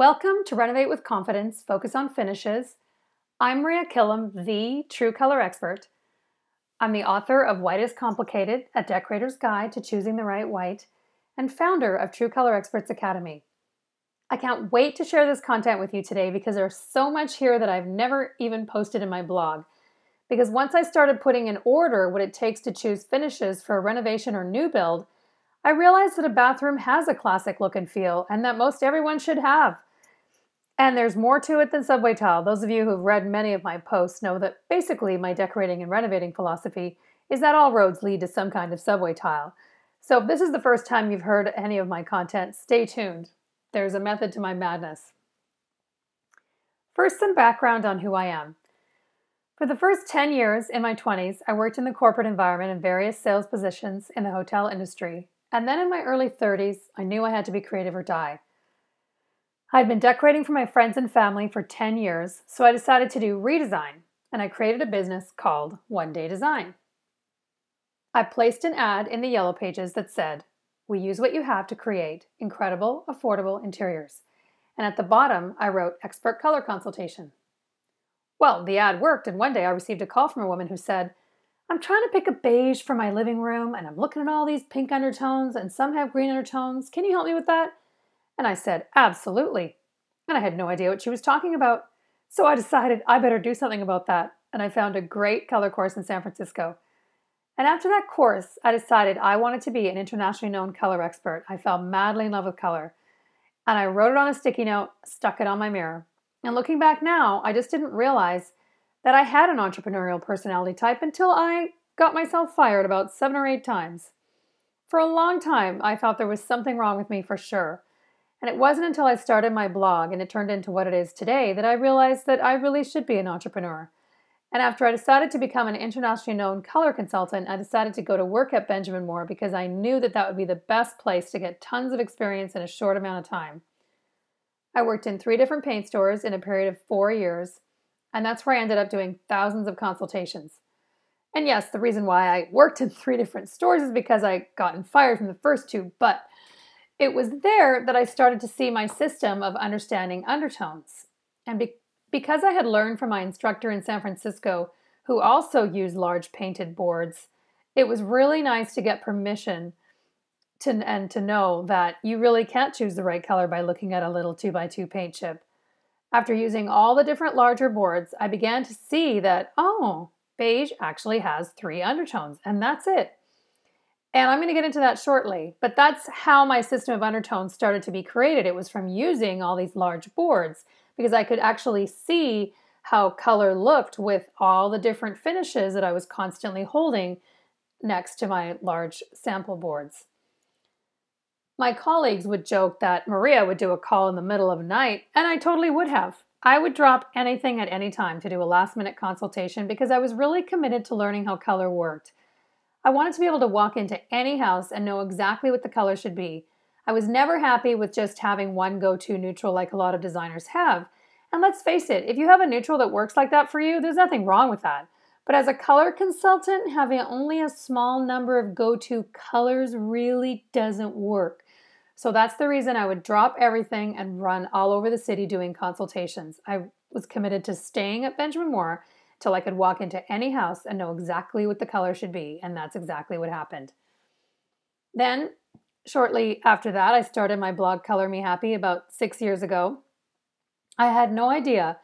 Welcome to Renovate with Confidence, Focus on Finishes. I'm Maria Killam, the true color expert. I'm the author of White is Complicated, A Decorator's Guide to Choosing the Right White, and founder of True Color Experts Academy. I can't wait to share this content with you today because there's so much here that I've never even posted in my blog. Because once I started putting in order what it takes to choose finishes for a renovation or new build, I realized that a bathroom has a classic look and feel, and that most everyone should have. And there's more to it than subway tile. Those of you who've read many of my posts know that basically my decorating and renovating philosophy is that all roads lead to some kind of subway tile. So if this is the first time you've heard any of my content, stay tuned. There's a method to my madness. First, some background on who I am. For the first 10 years in my 20s, I worked in the corporate environment in various sales positions in the hotel industry. And then in my early 30s, I knew I had to be creative or die. I'd been decorating for my friends and family for 10 years, so I decided to do redesign, and I created a business called One Day Design. I placed an ad in the Yellow Pages that said, "We use what you have to create incredible, affordable interiors." And at the bottom, I wrote expert color consultation. Well, the ad worked, and one day I received a call from a woman who said, "I'm trying to pick a beige for my living room, and I'm looking at all these pink undertones, and some have green undertones. Can you help me with that?" And I said, "Absolutely." And I had no idea what she was talking about. So I decided I better do something about that. And I found a great color course in San Francisco. And after that course, I decided I wanted to be an internationally known color expert. I fell madly in love with color. And I wrote it on a sticky note, stuck it on my mirror. And looking back now, I just didn't realize that I had an entrepreneurial personality type until I got myself fired about 7 or 8 times. For a long time, I thought there was something wrong with me for sure. And it wasn't until I started my blog and it turned into what it is today that I realized that I really should be an entrepreneur. And after I decided to become an internationally known color consultant, I decided to go to work at Benjamin Moore because I knew that that would be the best place to get tons of experience in a short amount of time. I worked in 3 different paint stores in a period of 4 years, and that's where I ended up doing thousands of consultations. And yes, the reason why I worked in 3 different stores is because I gotten fired from the first 2, but it was there that I started to see my system of understanding undertones. And because I had learned from my instructor in San Francisco, who also used large painted boards, it was really nice to get permission to know that you really can't choose the right color by looking at a little 2x2 paint chip. After using all the different larger boards, I began to see that, beige actually has 3 undertones, and that's it. And I'm going to get into that shortly, but that's how my system of undertones started to be created. It was from using all these large boards because I could actually see how color looked with all the different finishes that I was constantly holding next to my large sample boards. My colleagues would joke that Maria would do a call in the middle of the night, and I totally would have. I would drop anything at any time to do a last-minute consultation because I was really committed to learning how color worked. I wanted to be able to walk into any house and know exactly what the color should be. I was never happy with just having one go-to neutral like a lot of designers have. And let's face it, if you have a neutral that works like that for you, there's nothing wrong with that. But as a color consultant, having only a small number of go-to colors really doesn't work. So that's the reason I would drop everything and run all over the city doing consultations. I was committed to staying at Benjamin Moore till I could walk into any house and know exactly what the color should be, and that's exactly what happened. Then, shortly after that, I started my blog Color Me Happy about 6 years ago. I had no idea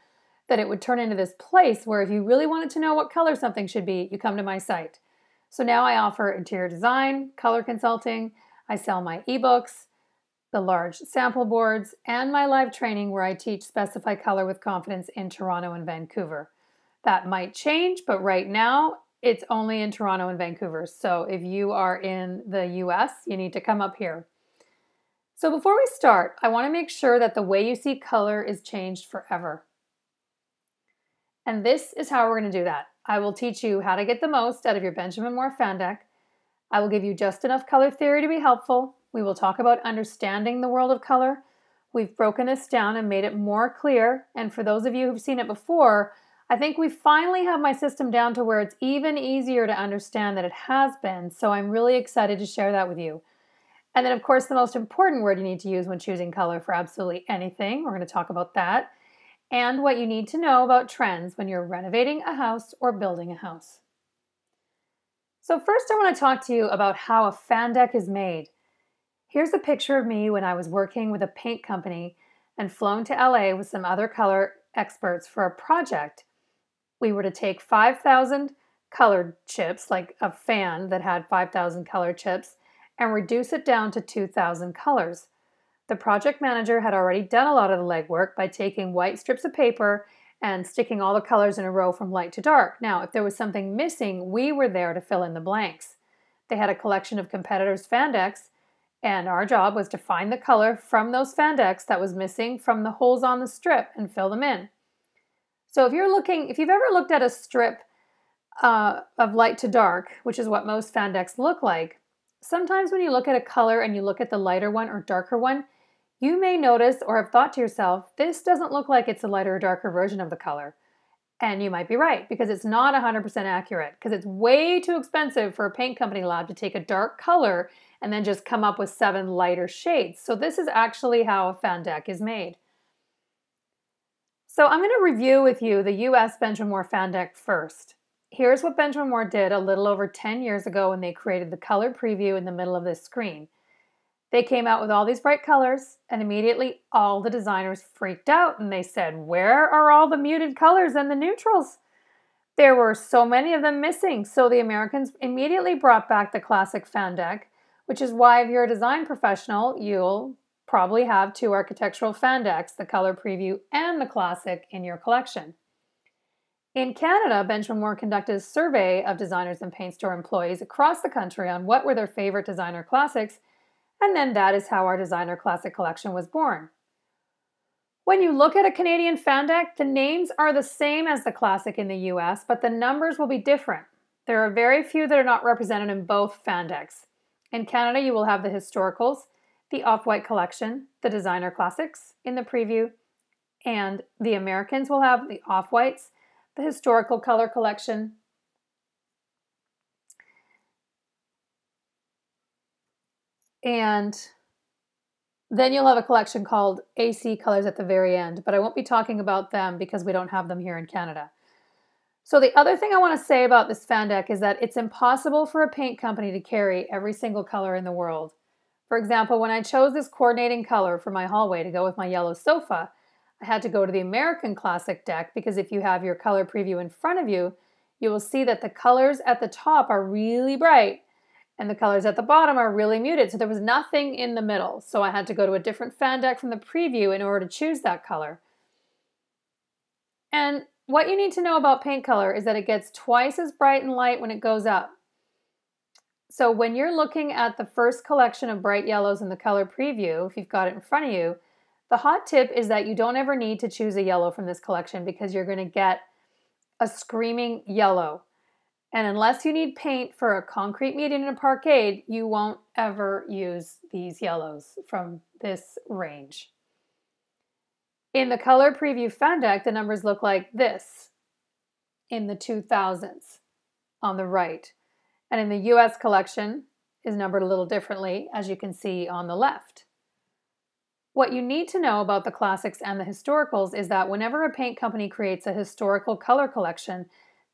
that it would turn into this place where if you really wanted to know what color something should be, you come to my site. So now I offer interior design, color consulting, I sell my ebooks, the large sample boards, and my live training where I teach Specify Color with Confidence in Toronto and Vancouver. That might change, but right now it's only in Toronto and Vancouver. So if you are in the US, you need to come up here. So before we start, I want to make sure that the way you see color is changed forever. And this is how we're going to do that. I will teach you how to get the most out of your Benjamin Moore fan deck. I will give you just enough color theory to be helpful. We will talk about understanding the world of color. We've broken this down and made it more clear. And for those of you who've seen it before, I think we finally have my system down to where it's even easier to understand than it has been, so I'm really excited to share that with you. And then, of course, the most important word you need to use when choosing color for absolutely anything. We're going to talk about that. And what you need to know about trends when you're renovating a house or building a house. So first I want to talk to you about how a fan deck is made. Here's a picture of me when I was working with a paint company and flown to LA with some other color experts for a project. We were to take 5,000 colored chips, like a fan that had 5,000 colored chips, and reduce it down to 2,000 colors. The project manager had already done a lot of the legwork by taking white strips of paper and sticking all the colors in a row from light to dark. Now, if there was something missing, we were there to fill in the blanks. They had a collection of competitors' fan decks, and our job was to find the color from those fan decks that was missing from the holes on the strip and fill them in. So if you've ever looked at a strip of light to dark, which is what most fan decks look like, sometimes when you look at a color and you look at the lighter one or darker one, you may notice or have thought to yourself, this doesn't look like it's a lighter or darker version of the color. And you might be right, because it's not 100% accurate, because it's way too expensive for a paint company lab to take a dark color and then just come up with 7 lighter shades. So this is actually how a fan deck is made. So I'm going to review with you the US Benjamin Moore fan deck first. Here's what Benjamin Moore did a little over 10 years ago when they created the color preview in the middle of this screen. They came out with all these bright colors, and immediately all the designers freaked out and they said, where are all the muted colors and the neutrals? There were so many of them missing, so the Americans immediately brought back the classic fan deck, which is why if you're a design professional, you'll probably have 2 architectural fan decks, the color preview and the classic, in your collection. In Canada, Benjamin Moore conducted a survey of designers and paint store employees across the country on what were their favorite designer classics, and then that is how our designer classic collection was born. When you look at a Canadian fan deck, the names are the same as the classic in the US, but the numbers will be different. There are very few that are not represented in both fan decks. In Canada, you will have the historicals, the off-white collection, the designer classics in the preview, and the Americans will have the off-whites, the historical color collection, and then you'll have a collection called AC Colors at the very end, but I won't be talking about them because we don't have them here in Canada. So the other thing I want to say about this fan deck is that it's impossible for a paint company to carry every single color in the world. For example, when I chose this coordinating color for my hallway to go with my yellow sofa, I had to go to the American Classic deck because if you have your color preview in front of you, you will see that the colors at the top are really bright and the colors at the bottom are really muted. So there was nothing in the middle. So I had to go to a different fan deck from the preview in order to choose that color. And what you need to know about paint color is that it gets twice as bright and light when it goes up. So when you're looking at the first collection of bright yellows in the color preview, if you've got it in front of you, the hot tip is that you don't ever need to choose a yellow from this collection because you're going to get a screaming yellow. And unless you need paint for a concrete median and a parkade, you won't ever use these yellows from this range. In the color preview fan deck, the numbers look like this in the 2000s on the right. And in the US collection is numbered a little differently, as you can see on the left. What you need to know about the classics and the historicals is that whenever a paint company creates a historical color collection,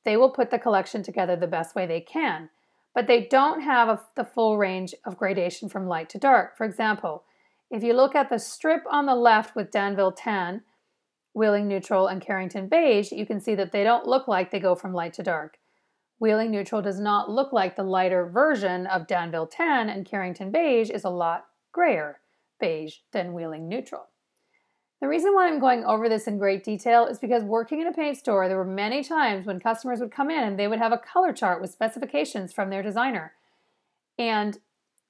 they will put the collection together the best way they can, but they don't have the full range of gradation from light to dark. For example, if you look at the strip on the left with Danville Tan, Wheeling Neutral, and Carrington Beige, you can see that they don't look like they go from light to dark. Wheeling Neutral does not look like the lighter version of Danville Tan, and Carrington Beige is a lot grayer beige than Wheeling Neutral. The reason why I'm going over this in great detail is because working in a paint store, there were many times when customers would come in and they would have a color chart with specifications from their designer. And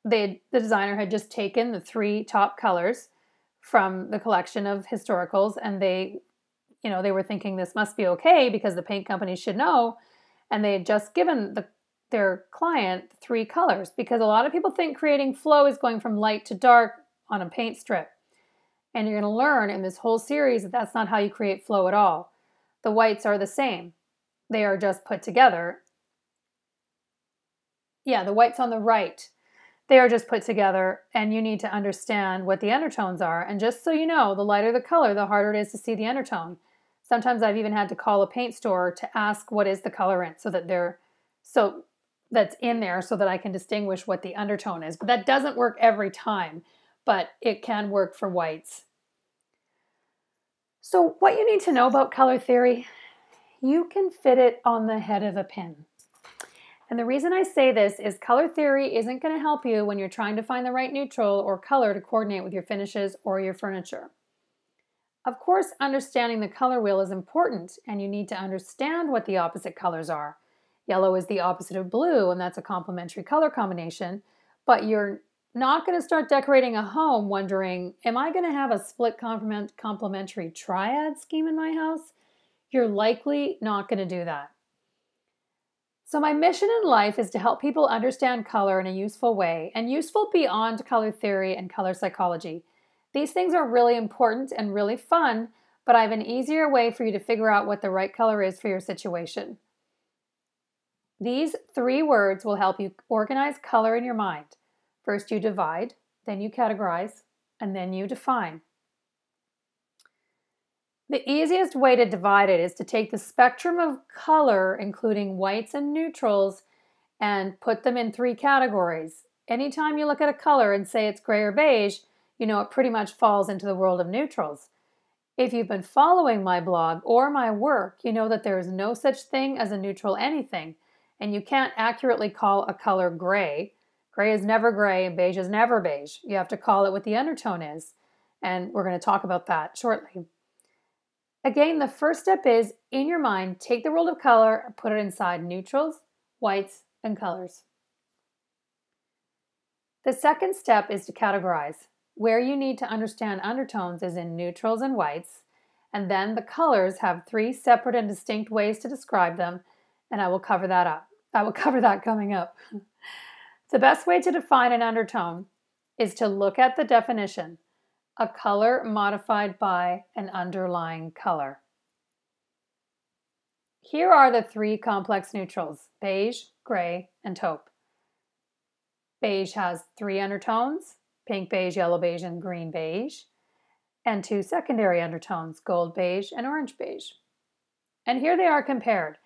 the designer had just taken the 3 top colors from the collection of historicals and they were thinking this must be okay because the paint company should know. And they had just given their client 3 colors because a lot of people think creating flow is going from light to dark on a paint strip. And you're going to learn in this whole series that that's not how you create flow at all. The whites are the same. They are just put together. Yeah, the whites on the right. They are just put together, and you need to understand what the undertones are. And just so you know, the lighter the color, the harder it is to see the undertone. Sometimes I've even had to call a paint store to ask what is the colorant so that's in there so that I can distinguish what the undertone is. But that doesn't work every time, but it can work for whites. So what you need to know about color theory, you can fit it on the head of a pin. And the reason I say this is color theory isn't going to help you when you're trying to find the right neutral or color to coordinate with your finishes or your furniture. Of course, understanding the color wheel is important, and you need to understand what the opposite colors are. Yellow is the opposite of blue, and that's a complementary color combination, but you're not going to start decorating a home wondering, am I going to have a split complementary triad scheme in my house? You're likely not going to do that. So my mission in life is to help people understand color in a useful way, and useful beyond color theory and color psychology. These things are really important and really fun, but I have an easier way for you to figure out what the right color is for your situation. These 3 words will help you organize color in your mind. First you divide, then you categorize, and then you define. The easiest way to divide it is to take the spectrum of color, including whites and neutrals, and put them in 3 categories. Anytime you look at a color and say it's gray or beige, you know it pretty much falls into the world of neutrals. If you've been following my blog or my work, you know that there is no such thing as a neutral anything, and you can't accurately call a color gray. Gray is never gray and beige is never beige. You have to call it what the undertone is, and we're going to talk about that shortly. Again, the first step is, in your mind, take the world of color and put it inside neutrals, whites, and colors. The second step is to categorize. Where you need to understand undertones is in neutrals and whites, and then the colors have 3 separate and distinct ways to describe them, and I will cover that coming up. The best way to define an undertone is to look at the definition, a color modified by an underlying color. Here are the 3 complex neutrals, beige, gray, and taupe. Beige has 3 undertones, pink beige, yellow beige, and green beige, and 2 secondary undertones, gold beige and orange beige. And here they are compared.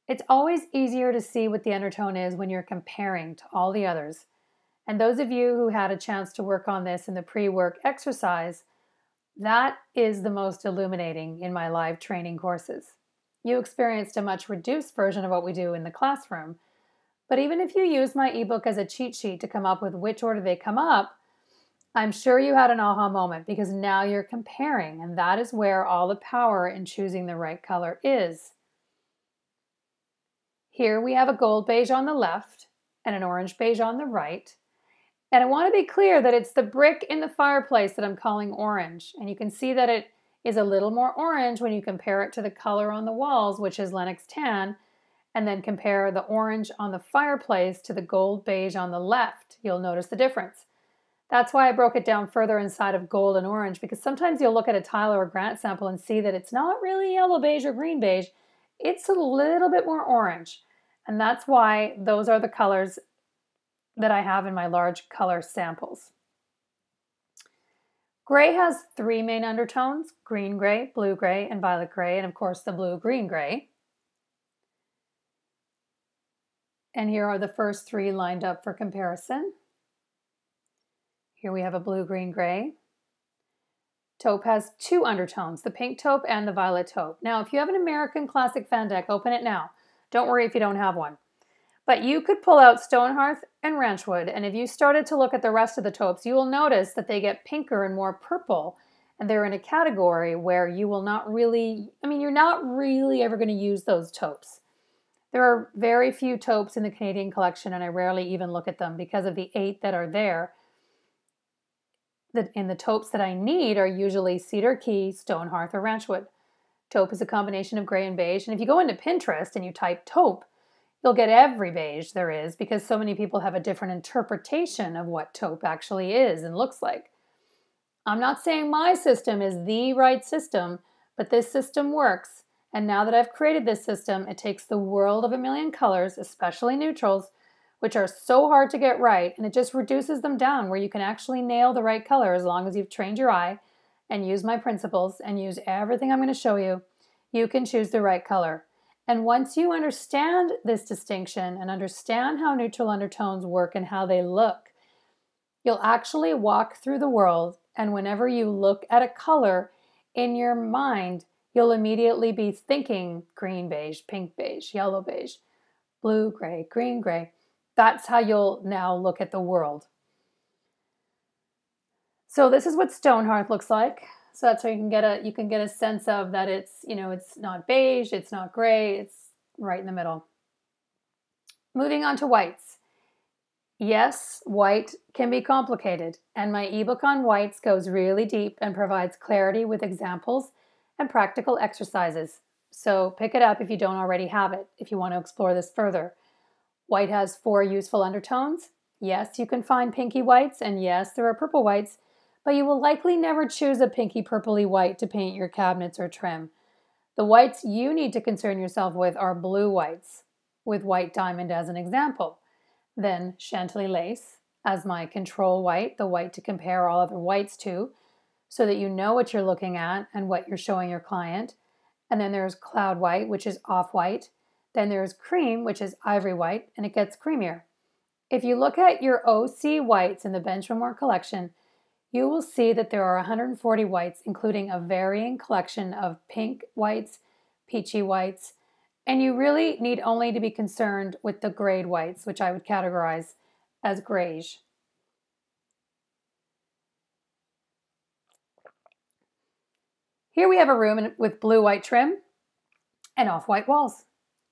It's always easier to see what the undertone is when you're comparing to all the others. And those of you who had a chance to work on this in the pre-work exercise, that is the most illuminating in my live training courses. You experienced a much reduced version of what we do in the classroom, but even if you use my ebook as a cheat sheet to come up with which order they come up, I'm sure you had an aha moment because now you're comparing, and that is where all the power in choosing the right color is. Here we have a gold beige on the left and an orange beige on the right. And I want to be clear that it's the brick in the fireplace that I'm calling orange. And you can see that it is a little more orange when you compare it to the color on the walls, which is Lennox tan, and then compare the orange on the fireplace to the gold beige on the left. You'll notice the difference. That's why I broke it down further inside of gold and orange, because sometimes you'll look at a tile or a granite sample and see that it's not really yellow beige or green beige. It's a little bit more orange. And that's why those are the colors that I have in my large color samples. Gray has 3 main undertones, green gray, blue gray, and violet gray, and of course the blue-green gray. And here are the first 3 lined up for comparison. Here we have a blue-green gray. Taupe has 2 undertones, the pink taupe and the violet taupe. Now, if you have an American Classic fan deck, open it now. Don't worry if you don't have one. But you could pull out Stonehearth and Ranchwood, and if you started to look at the rest of the taupes, you will notice that they get pinker and more purple, and they're in a category where you will not really, you're not really ever going to use those taupes. There are very few taupes in the Canadian collection, and I rarely even look at them because of the 8 that are there. In the taupes that I need are usually Cedar Key, Stonehearth, or Ranchwood. Taupe is a combination of gray and beige, and if you go into Pinterest and you type taupe, you'll get every beige there is because so many people have a different interpretation of what taupe actually is and looks like. I'm not saying my system is the right system, but this system works. And now that I've created this system, it takes the world of a million colors, especially neutrals, which are so hard to get right, and it just reduces them down where you can actually nail the right color as long as you've trained your eye and use my principles and use everything I'm going to show you. You can choose the right color. And once you understand this distinction and understand how neutral undertones work and how they look, you'll actually walk through the world, and whenever you look at a color in your mind, you'll immediately be thinking green, beige, pink, beige, yellow, beige, blue, gray, green, gray. That's how you'll now look at the world. So this is what stone hearth looks like. So that's how you can get a sense of that it's, it's not beige, it's not gray, it's right in the middle. Moving on to whites. Yes, white can be complicated, and my ebook on whites goes really deep and provides clarity with examples and practical exercises. So pick it up if you don't already have it, if you want to explore this further. White has 4 useful undertones. Yes, you can find pinky whites, and yes, there are purple whites, but you will likely never choose a pinky purpley white to paint your cabinets or trim. The whites you need to concern yourself with are blue whites, with white diamond as an example. Then Chantilly lace as my control white, the white to compare all other whites to, so that you know what you're looking at and what you're showing your client. And then there's cloud white, which is off-white. Then there's cream, which is ivory white, and it gets creamier. If you look at your OC whites in the Benchmark collection, you will see that there are 140 whites, including a varying collection of pink whites, peachy whites, and you really need only to be concerned with the grade whites, which I would categorize as grayish. Here we have a room with blue-white trim and off-white walls,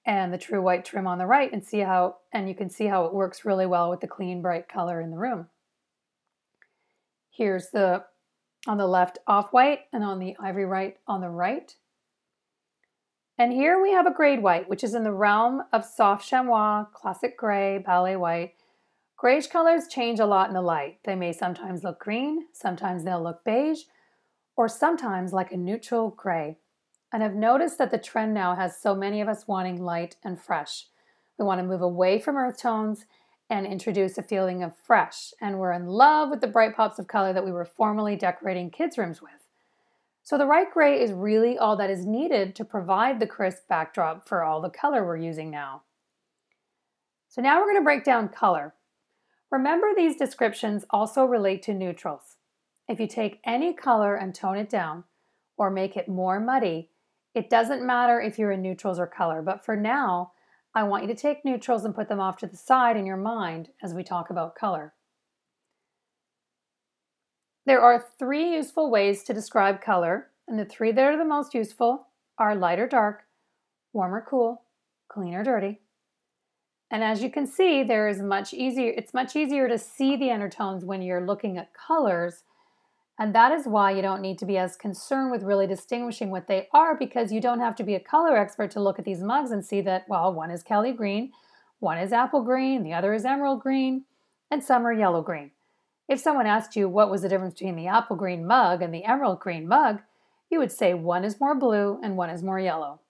and the true white trim on the right, and you can see how it works really well with the clean, bright color in the room. Here's on the left off-white, and on the ivory white on the right. And here we have a grade white, which is in the realm of soft chamois, classic gray, ballet white. Grayish colors change a lot in the light. They may sometimes look green, sometimes they'll look beige, or sometimes like a neutral gray. And I've noticed that the trend now has so many of us wanting light and fresh. We want to move away from earth tones and introduce a feeling of fresh. And we're in love with the bright pops of color that we were formerly decorating kids' rooms with. So the right gray is really all that is needed to provide the crisp backdrop for all the color we're using now. So now we're going to break down color. Remember, these descriptions also relate to neutrals. If you take any color and tone it down or make it more muddy, it doesn't matter if you're in neutrals or color, but for now, I want you to take neutrals and put them off to the side in your mind as we talk about color. There are 3 useful ways to describe color, and the 3 that are the most useful are light or dark, warm or cool, clean or dirty. And as you can see, it's much easier to see the undertones when you're looking at colors, and that is why you don't need to be as concerned with really distinguishing what they are, because you don't have to be a color expert to look at these mugs and see that, well, one is Kelly green, one is apple green, the other is emerald green, and some are yellow green. If someone asked you what was the difference between the apple green mug and the emerald green mug, you would say one is more blue and one is more yellow.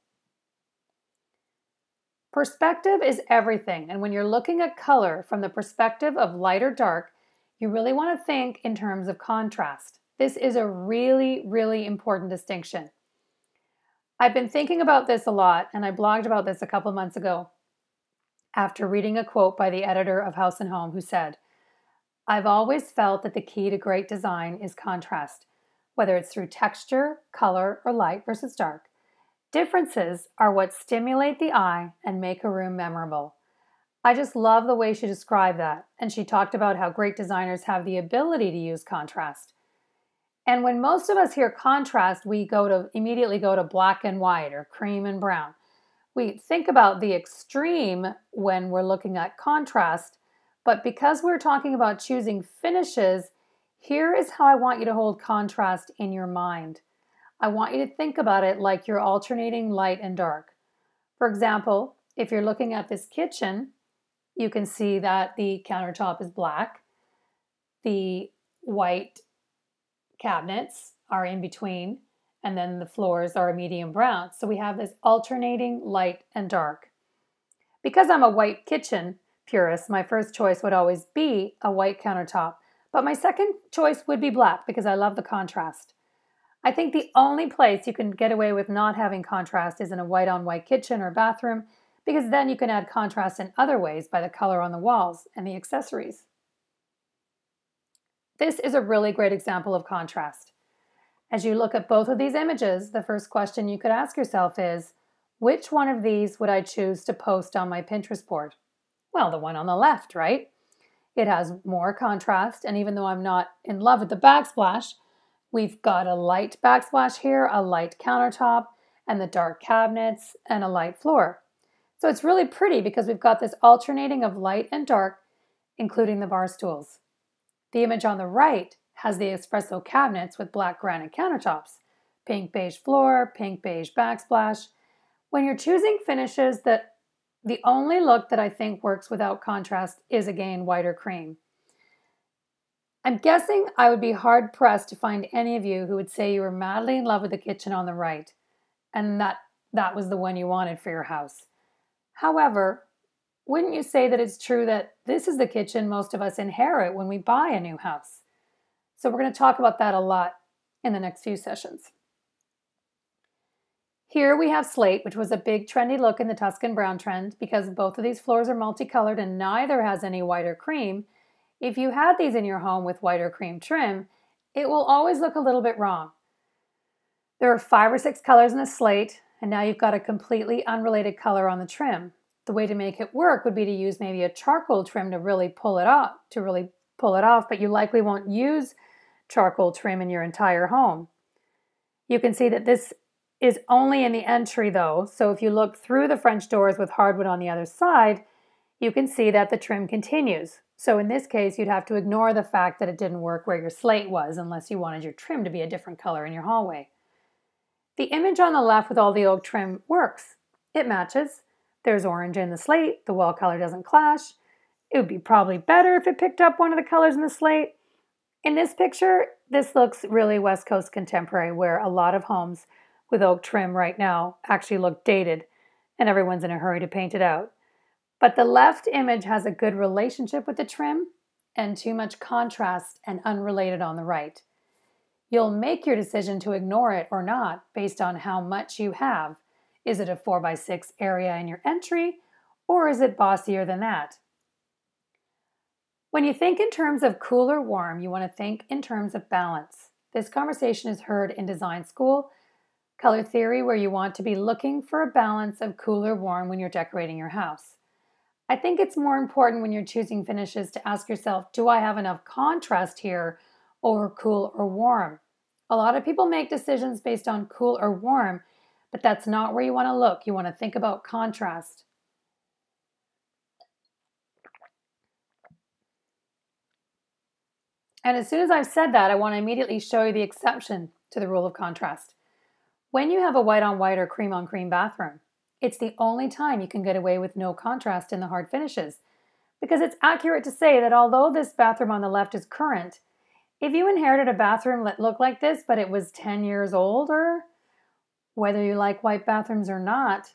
Perspective is everything, and when you're looking at color from the perspective of light or dark, you really want to think in terms of contrast. This is a really, really important distinction. I've been thinking about this a lot, and I blogged about this a couple months ago after reading a quote by the editor of House and Home who said, "I've always felt that the key to great design is contrast, whether it's through texture, color, or light versus dark. Differences are what stimulate the eye and make a room memorable." I just love the way she described that, and she talked about how great designers have the ability to use contrast. And when most of us hear contrast, we immediately go to black and white or cream and brown. We think about the extreme when we're looking at contrast, but because we're talking about choosing finishes, here is how I want you to hold contrast in your mind. I want you to think about it like you're alternating light and dark. For example, if you're looking at this kitchen, you can see that the countertop is black. The white cabinets are in between, and then the floors are a medium brown. So we have this alternating light and dark. Because I'm a white kitchen, purist, my first choice would always be a white countertop, but my second choice would be black because I love the contrast. I think the only place you can get away with not having contrast is in a white-on-white kitchen or bathroom, because then you can add contrast in other ways by the color on the walls and the accessories. This is a really great example of contrast. As you look at both of these images, the first question you could ask yourself is, which one of these would I choose to post on my Pinterest board? Well, the one on the left, right? It has more contrast, and even though I'm not in love with the backsplash, we've got a light backsplash here, a light countertop, and the dark cabinets, and a light floor. So it's really pretty because we've got this alternating of light and dark, including the bar stools. The image on the right has the espresso cabinets with black granite countertops, pink beige floor, pink beige backsplash. When you're choosing finishes, the only look that I think works without contrast is, again, white or cream. I'm guessing I would be hard-pressed to find any of you who would say you were madly in love with the kitchen on the right, and that was the one you wanted for your house. However, wouldn't you say that it's true that this is the kitchen most of us inherit when we buy a new house? So we're going to talk about that a lot in the next few sessions. Here we have slate, which was a big trendy look in the Tuscan brown trend. Because both of these floors are multicolored and neither has any white or cream, if you had these in your home with white or cream trim, it will always look a little bit wrong. There are 5 or 6 colors in the slate, and now you've got a completely unrelated color on the trim. The way to make it work would be to use maybe a charcoal trim to really pull it off, but you likely won't use charcoal trim in your entire home. You can see that this is only in the entry though, so if you look through the French doors with hardwood on the other side, you can see that the trim continues. So in this case, you'd have to ignore the fact that it didn't work where your slate was unless you wanted your trim to be a different color in your hallway. The image on the left with all the oak trim works. It matches. There's orange in the slate. The wall color doesn't clash. It would be probably better if it picked up one of the colors in the slate. In this picture, this looks really West Coast contemporary, where a lot of homes with oak trim right now actually look dated and everyone's in a hurry to paint it out. But the left image has a good relationship with the trim and too much contrast and unrelated on the right. You'll make your decision to ignore it or not based on how much you have. Is it a 4x6 area in your entry, or is it bossier than that? When you think in terms of cool or warm, you want to think in terms of balance. This conversation is heard in design school, color theory, where you want to be looking for a balance of cool or warm when you're decorating your house. I think it's more important when you're choosing finishes to ask yourself, do I have enough contrast here over cool or warm? A lot of people make decisions based on cool or warm, but that's not where you want to look. You want to think about contrast. And as soon as I've said that, I want to immediately show you the exception to the rule of contrast. When you have a white on white or cream on cream bathroom, it's the only time you can get away with no contrast in the hard finishes, because it's accurate to say that although this bathroom on the left is current, if you inherited a bathroom that looked like this, but it was 10 years older, whether you like white bathrooms or not,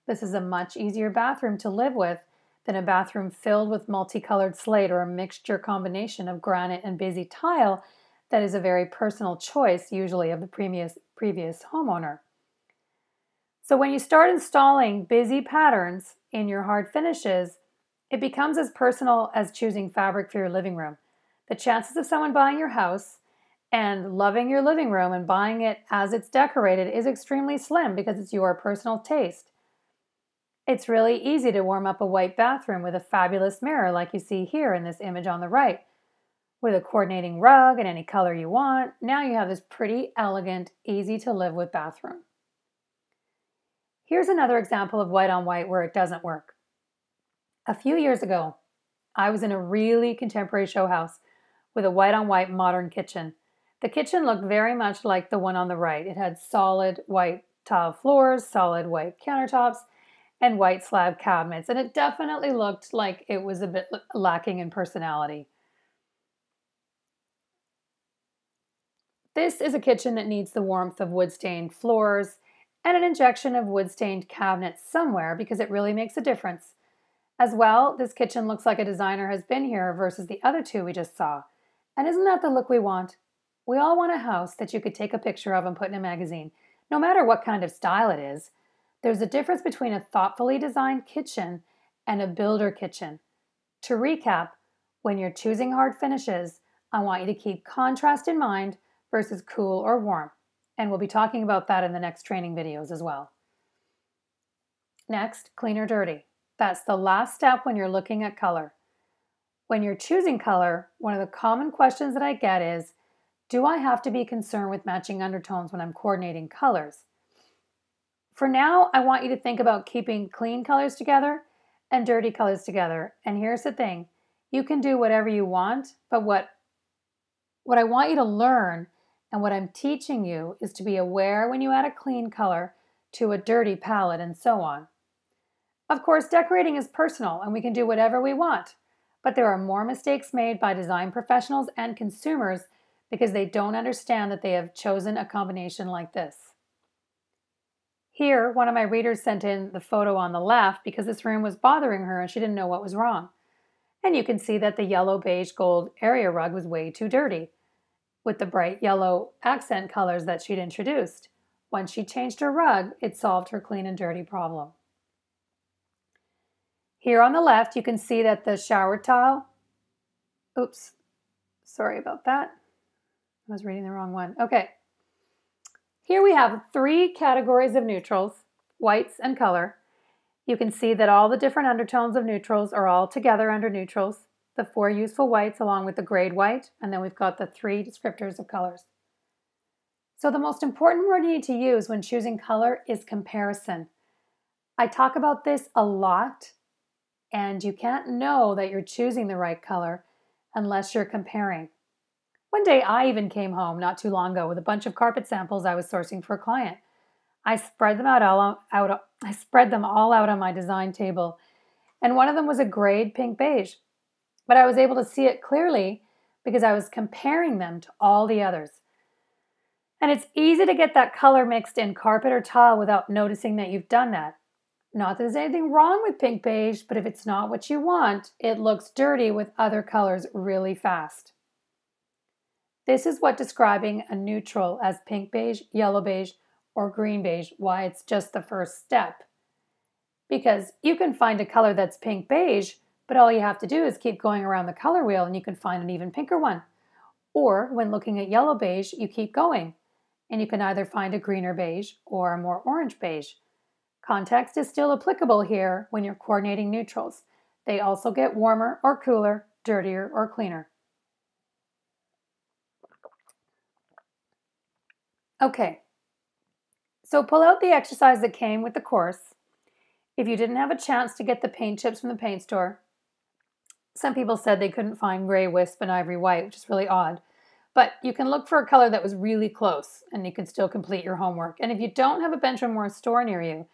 this is a much easier bathroom to live with than a bathroom filled with multicolored slate or a mixture combination of granite and busy tile that is a very personal choice, usually of the previous homeowner. So when you start installing busy patterns in your hard finishes, it becomes as personal as choosing fabric for your living room. The chances of someone buying your house and loving your living room and buying it as it's decorated is extremely slim because it's your personal taste. It's really easy to warm up a white bathroom with a fabulous mirror like you see here in this image on the right. With a coordinating rug and any color you want, now you have this pretty elegant, easy to live with bathroom. Here's another example of white on white where it doesn't work. A few years ago, I was in a really contemporary show house with a white on white modern kitchen. The kitchen looked very much like the one on the right. It had solid white tile floors, solid white countertops, and white slab cabinets, and it definitely looked like it was a bit lacking in personality. This is a kitchen that needs the warmth of wood-stained floors and an injection of wood-stained cabinets somewhere because it really makes a difference. As well, this kitchen looks like a designer has been here versus the other two we just saw. And isn't that the look we want? We all want a house that you could take a picture of and put in a magazine, no matter what kind of style it is. There's a difference between a thoughtfully designed kitchen and a builder kitchen. To recap, when you're choosing hard finishes, I want you to keep contrast in mind versus cool or warm. And we'll be talking about that in the next training videos as well. Next, clean or dirty. That's the last step when you're looking at color. When you're choosing color, one of the common questions that I get is, do I have to be concerned with matching undertones when I'm coordinating colors? For now, I want you to think about keeping clean colors together and dirty colors together. And here's the thing, you can do whatever you want, but what I want you to learn and what I'm teaching you is to be aware when you add a clean color to a dirty palette and so on. Of course, decorating is personal and we can do whatever we want, but there are more mistakes made by design professionals and consumers because they don't understand that they have chosen a combination like this. Here, one of my readers sent in the photo on the left because this room was bothering her and she didn't know what was wrong. And you can see that the yellow, beige, gold area rug was way too dirty with the bright yellow accent colors that she'd introduced. Once she changed her rug, it solved her clean and dirty problem. Here on the left, you can see that the shower tile, oops, sorry about that. I was reading the wrong one. Okay. Here we have 3 categories of neutrals, whites and color. You can see that all the different undertones of neutrals are all together under neutrals, the 4 useful whites along with the grade white, and then we've got the 3 descriptors of colors. So the most important word you need to use when choosing color is comparison. I talk about this a lot, and you can't know that you're choosing the right color unless you're comparing. One day I even came home not too long ago with a bunch of carpet samples I was sourcing for a client. I spread them all out on my design table, and one of them was a grade pink beige. But I was able to see it clearly because I was comparing them to all the others. And it's easy to get that color mixed in carpet or tile without noticing that you've done that. Not that there's anything wrong with pink beige, but if it's not what you want, it looks dirty with other colors really fast. This is what describing a neutral as pink beige, yellow beige, or green beige, why it's just the first step. Because you can find a color that's pink beige, but all you have to do is keep going around the color wheel and you can find an even pinker one. Or when looking at yellow beige, you keep going and you can either find a greener beige or a more orange beige. Context is still applicable here when you're coordinating neutrals. They also get warmer or cooler, dirtier or cleaner. Okay, so pull out the exercise that came with the course. If you didn't have a chance to get the paint chips from the paint store, some people said they couldn't find gray, wisp, and ivory white, which is really odd. But you can look for a color that was really close and you can still complete your homework. And if you don't have a Benjamin Moore store near you,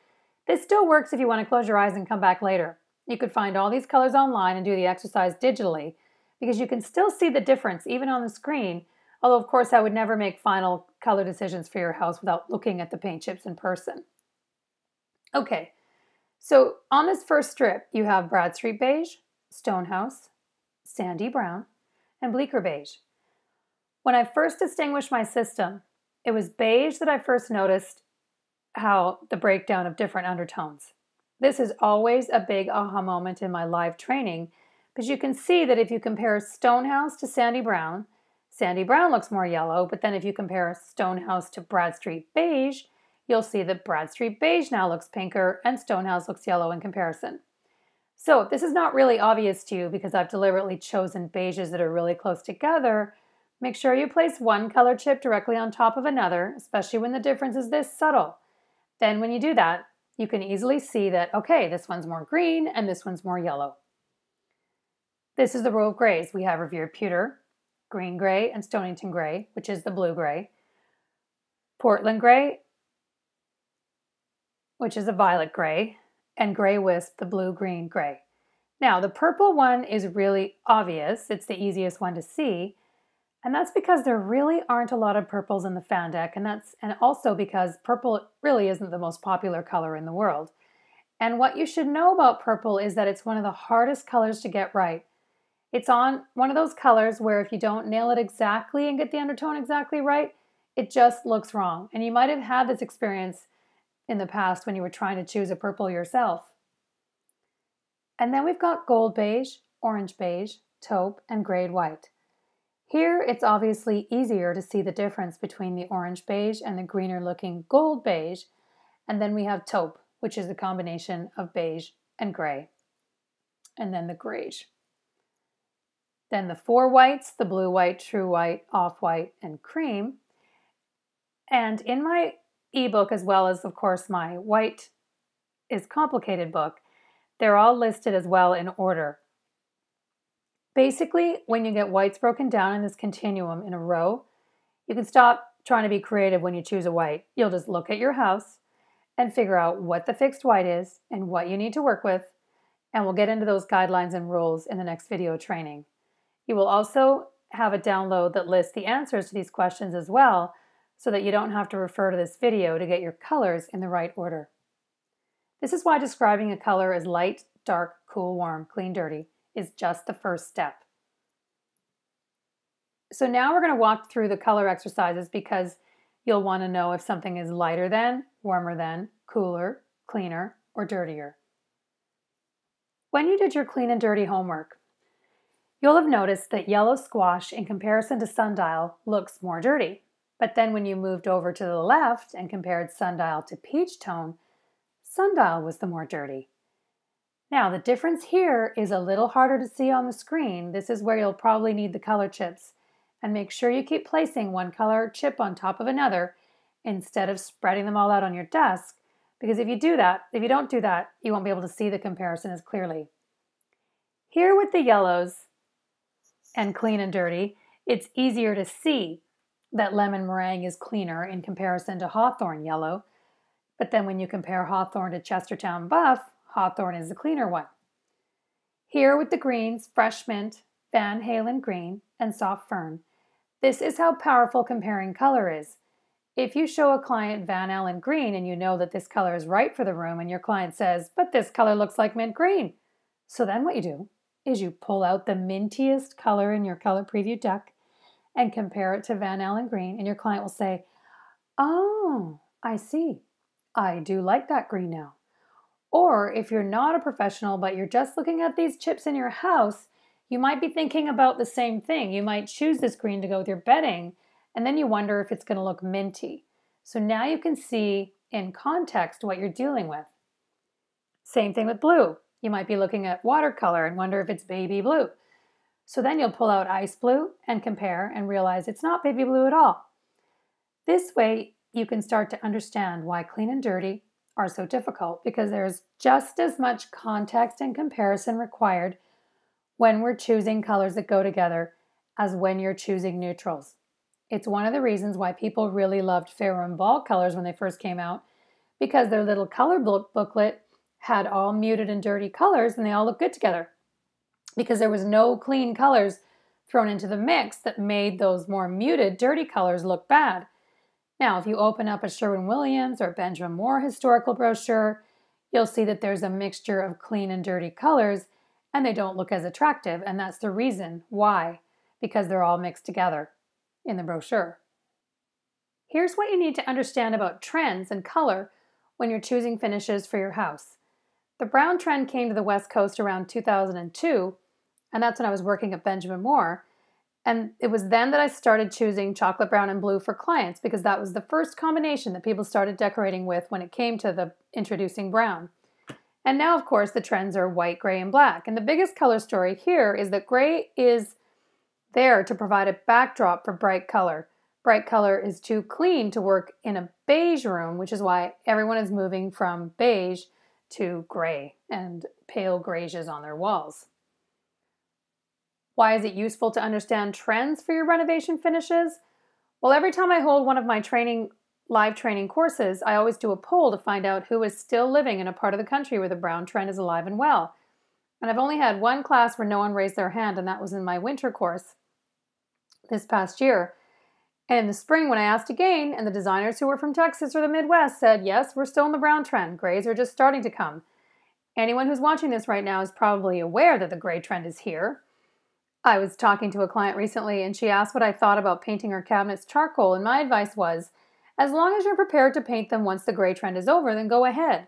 this still works if you want to close your eyes and come back later. You could find all these colors online and do the exercise digitally because you can still see the difference even on the screen. Although, of course, I would never make final color decisions for your house without looking at the paint chips in person. Okay, so on this first strip, you have Bradstreet beige, Stonehouse, sandy brown, and bleaker beige. When I first distinguished my system, it was beige that I first noticed how the breakdown of different undertones. This is always a big aha moment in my live training because you can see that if you compare Stonehouse to sandy brown looks more yellow, but then if you compare Stonehouse to Bradstreet beige, you'll see that Bradstreet beige now looks pinker and Stonehouse looks yellow in comparison. So this is not really obvious to you because I've deliberately chosen beiges that are really close together. Make sure you place one color chip directly on top of another, especially when the difference is this subtle. Then when you do that, you can easily see that, okay, this one's more green and this one's more yellow. This is the row of grays. We have Revere Pewter, Green Gray, and Stonington Gray, which is the blue gray. Portland Gray, which is a violet gray, and Gray Wisp, the blue-green gray. Now, the purple one is really obvious. It's the easiest one to see, and that's because there really aren't a lot of purples in the fan deck, and also because purple really isn't the most popular color in the world. And what you should know about purple is that it's one of the hardest colors to get right. It's on one of those colors where if you don't nail it exactly and get the undertone exactly right, it just looks wrong. And you might have had this experience in the past when you were trying to choose a purple yourself. And then we've got gold beige, orange beige, taupe, and grayed white. Here, it's obviously easier to see the difference between the orange beige and the greener looking gold beige. And then we have taupe, which is a combination of beige and gray. And then the grayish. Then the four whites, the blue white, true white, off-white, and cream. And in my ebook, as well as, of course, my White is Complicated book, they're all listed as well in order. Basically, when you get whites broken down in this continuum in a row, you can stop trying to be creative when you choose a white. You'll just look at your house and figure out what the fixed white is and what you need to work with, and we'll get into those guidelines and rules in the next video training. You will also have a download that lists the answers to these questions as well, so that you don't have to refer to this video to get your colors in the right order. This is why describing a color as light, dark, cool, warm, clean, dirty is just the first step. So now we're going to walk through the color exercises because you'll want to know if something is lighter than, warmer than, cooler, cleaner, or dirtier. When you did your clean and dirty homework, you'll have noticed that yellow squash in comparison to sundial looks more dirty. But then when you moved over to the left and compared sundial to peach tone, sundial was the more dirty. Now the difference here is a little harder to see on the screen. This is where you'll probably need the color chips. And make sure you keep placing one color chip on top of another instead of spreading them all out on your desk, because if you don't do that, you won't be able to see the comparison as clearly. Here with the yellows and clean and dirty, it's easier to see that lemon meringue is cleaner in comparison to hawthorn yellow, but then when you compare hawthorn to Chestertown buff, hawthorn is the cleaner one. Here with the greens, fresh mint, Van Halen green, and soft fern, this is how powerful comparing color is. If you show a client Van Allen green and you know that this color is right for the room and your client says, but this color looks like mint green. So then what you do is you pull out the mintiest color in your color preview deck and compare it to Van Allen green, and your client will say, oh, I see. I do like that green now. Or if you're not a professional, but you're just looking at these chips in your house, you might be thinking about the same thing. You might choose this green to go with your bedding, and then you wonder if it's going to look minty. So now you can see in context what you're dealing with. Same thing with blue. You might be looking at watercolor and wonder if it's baby blue. So then you'll pull out ice blue and compare and realize it's not baby blue at all. This way you can start to understand why clean and dirty are so difficult, because there's just as much context and comparison required when we're choosing colors that go together as when you're choosing neutrals. It's one of the reasons why people really loved Farrow and Ball colors when they first came out, because their little color booklet had all muted and dirty colors and they all look good together, because there was no clean colors thrown into the mix that made those more muted, dirty colors look bad. Now, if you open up a Sherwin-Williams or Benjamin Moore historical brochure, you'll see that there's a mixture of clean and dirty colors, and they don't look as attractive, and that's the reason why, because they're all mixed together in the brochure. Here's what you need to understand about trends and color when you're choosing finishes for your house. The brown trend came to the West Coast around 2002, and that's when I was working at Benjamin Moore. And it was then that I started choosing chocolate brown and blue for clients, because that was the first combination that people started decorating with when it came to the introducing brown. And now, of course, the trends are white, gray, and black. And the biggest color story here is that gray is there to provide a backdrop for bright color. Bright color is too clean to work in a beige room, which is why everyone is moving from beige to gray and pale grayish on their walls. Why is it useful to understand trends for your renovation finishes? Well, every time I hold one of my live training courses, I always do a poll to find out who is still living in a part of the country where the brown trend is alive and well. And I've only had one class where no one raised their hand, and that was in my winter course this past year. And in the spring, when I asked again, and the designers who were from Texas or the Midwest said, yes, we're still in the brown trend. Grays are just starting to come. Anyone who's watching this right now is probably aware that the gray trend is here. I was talking to a client recently and she asked what I thought about painting her cabinets charcoal, and my advice was, as long as you're prepared to paint them once the gray trend is over, then go ahead. I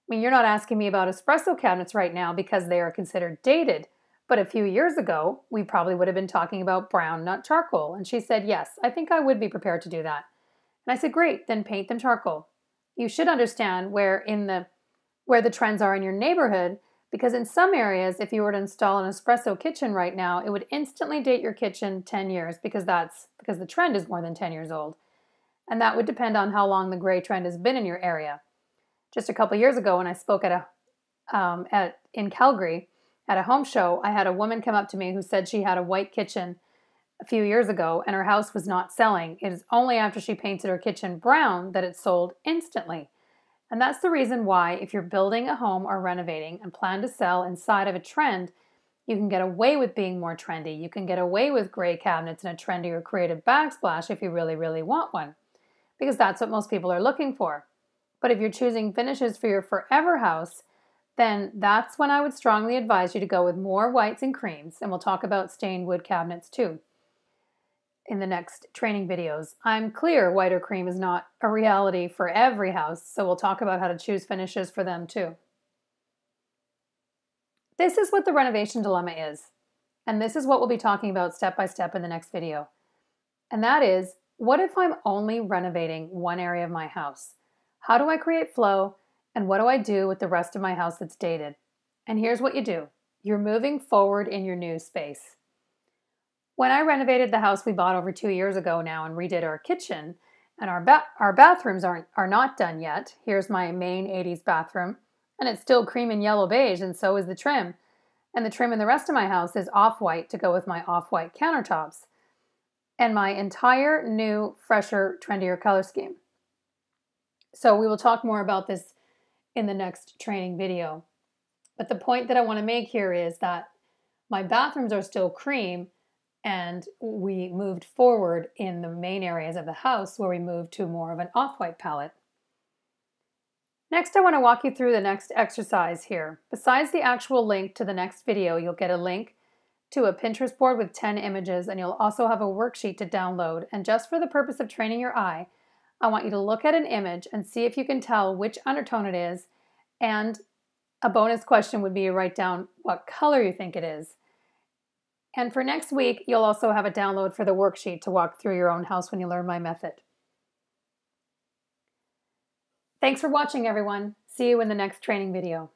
mean, you're not asking me about espresso cabinets right now because they are considered dated, but a few years ago, we probably would have been talking about brown, not charcoal. And she said, yes, I think I would be prepared to do that. And I said, great, then paint them charcoal. You should understand where the trends are in your neighborhood, because in some areas, if you were to install an espresso kitchen right now, it would instantly date your kitchen 10 years because the trend is more than 10 years old. And that would depend on how long the gray trend has been in your area. Just a couple years ago when I spoke in Calgary at a home show, I had a woman come up to me who said she had a white kitchen a few years ago and her house was not selling. It is only after she painted her kitchen brown that it sold instantly. And that's the reason why, if you're building a home or renovating and plan to sell inside of a trend, you can get away with being more trendy. You can get away with gray cabinets and a trendy or creative backsplash if you really, really want one, because that's what most people are looking for. But if you're choosing finishes for your forever house, then that's when I would strongly advise you to go with more whites and creams, and we'll talk about stained wood cabinets too in the next training videos. I'm clear white or cream is not a reality for every house, so we'll talk about how to choose finishes for them too. This is what the renovation dilemma is, and this is what we'll be talking about step by step in the next video. And that is, what if I'm only renovating one area of my house? How do I create flow, and what do I do with the rest of my house that's dated? And here's what you do. You're moving forward in your new space. When I renovated the house we bought over 2 years ago now and redid our kitchen, and our bathrooms are not done yet. Here's my main 80s bathroom, and it's still cream and yellow beige, and so is the trim. And the trim in the rest of my house is off-white to go with my off-white countertops. And my entire new, fresher, trendier color scheme. So we will talk more about this in the next training video. But the point that I want to make here is that my bathrooms are still cream, and we moved forward in the main areas of the house where we moved to more of an off-white palette. Next, I want to walk you through the next exercise here. Besides the actual link to the next video, you'll get a link to a Pinterest board with 10 images, and you'll also have a worksheet to download. And just for the purpose of training your eye, I want you to look at an image and see if you can tell which undertone it is, and a bonus question would be to write down what color you think it is. And for next week, you'll also have a download for the worksheet to walk through your own house when you learn my method. Thanks for watching, everyone. See you in the next training video.